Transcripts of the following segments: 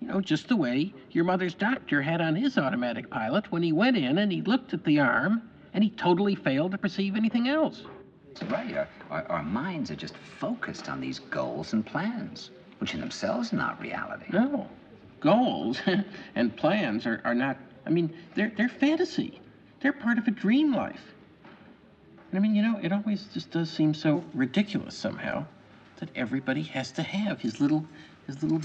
know, just the way your mother's doctor had on his automatic pilot when he went in and he looked at the arm and he totally failed to perceive anything else. Right. Our minds are just focused on these goals and plans, which in themselves are not reality. No. Goals and plans are not, I mean, they're fantasy. They're part of a dream life. I mean, you know, it always just does seem so ridiculous somehow that everybody has to have his little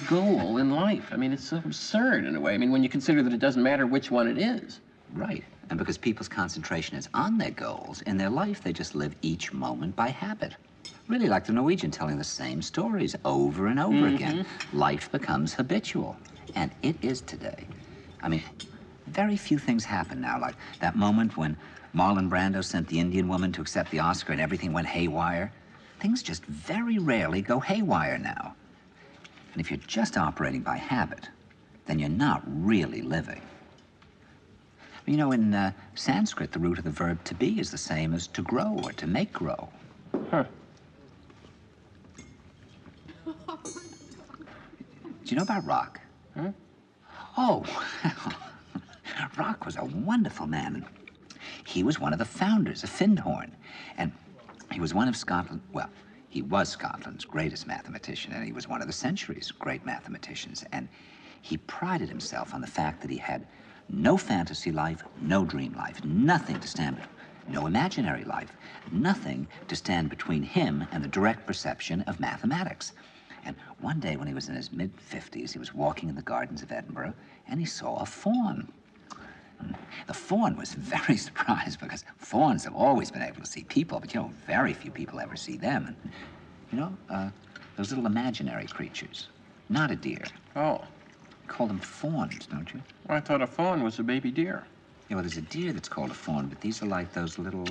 goal in life. I mean, it's so absurd in a way. I mean, when you consider that it doesn't matter which one it is. Right. And because people's concentration is on their goals, in their life, they just live each moment by habit. Really like the Norwegian telling the same stories over and over again. Life becomes habitual. And it is today. I mean, very few things happen now, like that moment when Marlon Brando sent the Indian woman to accept the Oscar and everything went haywire. Things just very rarely go haywire now. And if you're just operating by habit, then you're not really living. You know, in Sanskrit, the root of the verb to be is the same as to grow or to make grow. Huh. Do you know about Rock? Huh? Oh, Rock was a wonderful man. He was one of the founders of Findhorn, and he was one of Scotland, well, he was Scotland's greatest mathematician, and he was one of the century's great mathematicians, and he prided himself on the fact that he had no fantasy life, no dream life, nothing to stand, no imaginary life, nothing to stand between him and the direct perception of mathematics. And one day when he was in his mid-50s, he was walking in the gardens of Edinburgh, and he saw a fawn. The fawn was very surprised because fawns have always been able to see people, but, you know, very few people ever see them. And, you know, those little imaginary creatures, not a deer. Oh. You call them fawns, don't you? I thought a fawn was a baby deer. Yeah, well, there's a deer that's called a fawn, but these are like those little...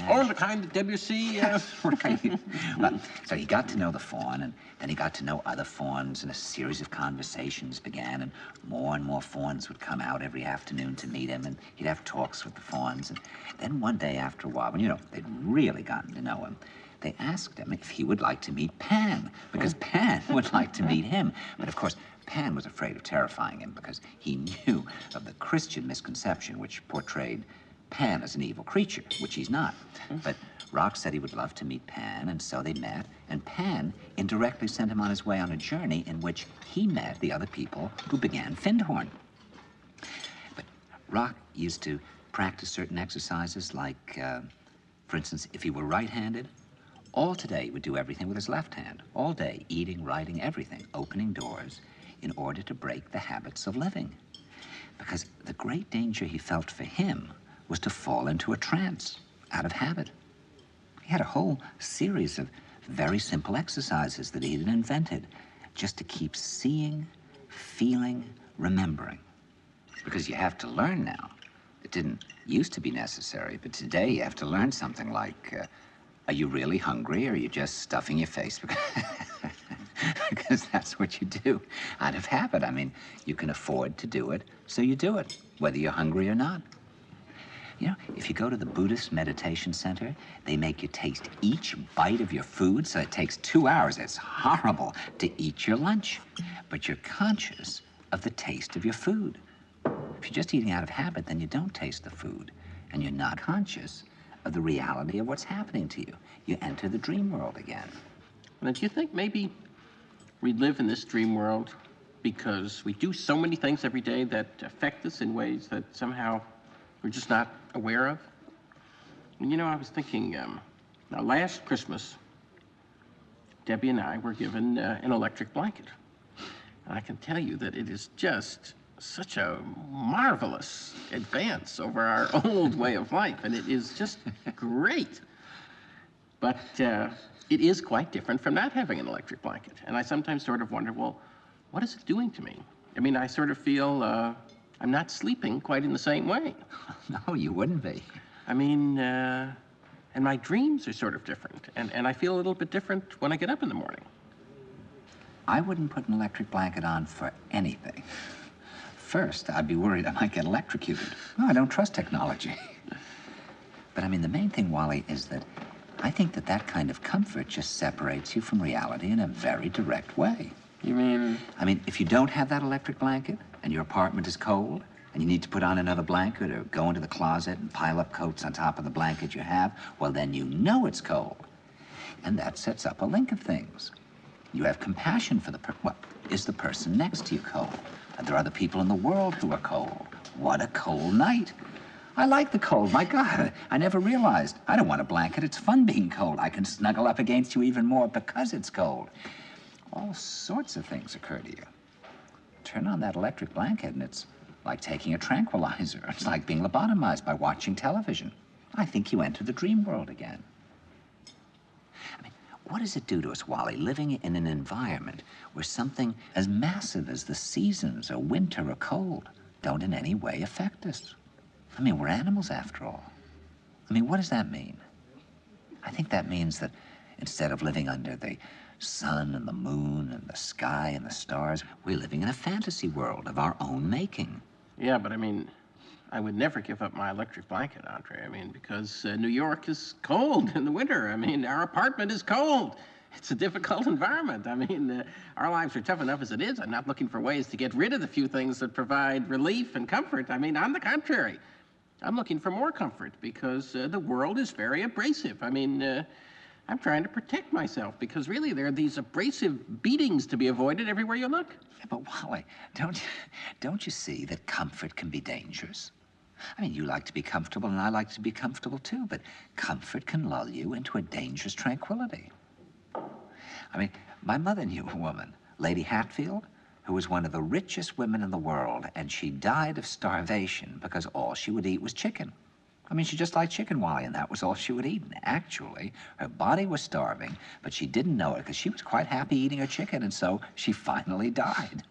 Oh, the kind that Debussy... Right. Well, so he got to know the fawn, and then he got to know other fawns, and a series of conversations began, and more fawns would come out every afternoon to meet him, and he'd have talks with the fawns. And then one day after a while, when, you know, they'd really gotten to know him, they asked him if he would like to meet Pan, because Pan would like to meet him. But of course, Pan was afraid of terrifying him because he knew of the Christian misconception which portrayed Pan as an evil creature, which he's not. But Rock said he would love to meet Pan, and so they met, and Pan indirectly sent him on his way on a journey in which he met the other people who began Findhorn. But Rock used to practice certain exercises like, for instance, if he were right-handed, all today he would do everything with his left hand. All day, eating, writing, everything, opening doors, in order to break the habits of living. Because the great danger he felt for him was to fall into a trance out of habit. He had a whole series of very simple exercises that he had invented just to keep seeing, feeling, remembering. Because you have to learn now. It didn't used to be necessary, but today you have to learn something like, are you really hungry, or are you just stuffing your face? Because that's what you do out of habit. I mean, you can afford to do it, so you do it, whether you're hungry or not. You know, if you go to the Buddhist meditation center, they make you taste each bite of your food, so it takes 2 hours. It's horrible to eat your lunch, but you're conscious of the taste of your food. If you're just eating out of habit, then you don't taste the food, and you're not conscious of the reality of what's happening to you. You enter the dream world again. Now, do you think maybe we live in this dream world because we do so many things every day that affect us in ways that somehow we're just not aware of? And, you know, I was thinking, now last Christmas, Debbie and I were given an electric blanket. And I can tell you that it is just such a marvelous advance over our old way of life, and it is just great. But it is quite different from not having an electric blanket. And I sometimes sort of wonder, well, what is it doing to me? I mean, I sort of feel I'm not sleeping quite in the same way. No, you wouldn't be. I mean, and my dreams are sort of different, and I feel a little bit different when I get up in the morning. I wouldn't put an electric blanket on for anything. First, I'd be worried I might get electrocuted. No, I don't trust technology. But I mean, the main thing, Wally, is that I think that that kind of comfort just separates you from reality in a very direct way. You mean? I mean, if you don't have that electric blanket and your apartment is cold and you need to put on another blanket or go into the closet and pile up coats on top of the blanket you have, well, then you know it's cold. And that sets up a link of things. You have compassion for the well, is the person next to you cold? Are there other people in the world who are cold? What a cold night. I like the cold. My God, I never realized. I don't want a blanket. It's fun being cold. I can snuggle up against you even more because it's cold. All sorts of things occur to you. Turn on that electric blanket and it's like taking a tranquilizer. It's like being lobotomized by watching television. I think you enter the dream world again. I mean, what does it do to us, Wally, living in an environment where something as massive as the seasons or winter or cold don't in any way affect us? I mean, we're animals after all. I mean, what does that mean? I think that means that instead of living under the sun and the moon and the sky and the stars, we're living in a fantasy world of our own making. Yeah, but I mean, I would never give up my electric blanket, Andre. I mean, because New York is cold in the winter. I mean, our apartment is cold. It's a difficult environment. I mean, our lives are tough enough as it is. I'm not looking for ways to get rid of the few things that provide relief and comfort. I mean, on the contrary, I'm looking for more comfort because the world is very abrasive. I mean, I'm trying to protect myself because really there are these abrasive beatings to be avoided everywhere you look. Yeah, but Wally, don't you see that comfort can be dangerous? I mean, you like to be comfortable and I like to be comfortable too, but comfort can lull you into a dangerous tranquility. I mean, my mother knew a woman, Lady Hatfield, who was one of the richest women in the world, and she died of starvation because all she would eat was chicken. I mean, she just liked chicken, Wally, and that was all she would eat. And actually, her body was starving, but she didn't know it because she was quite happy eating her chicken, and so she finally died.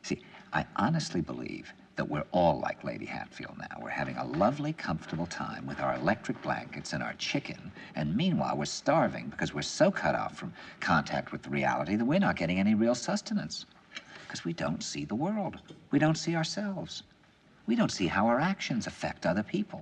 See, I honestly believe that we're all like Lady Hatfield now. We're having a lovely, comfortable time with our electric blankets and our chicken, and meanwhile, we're starving because we're so cut off from contact with the reality that we're not getting any real sustenance. Because we don't see the world. We don't see ourselves. We don't see how our actions affect other people.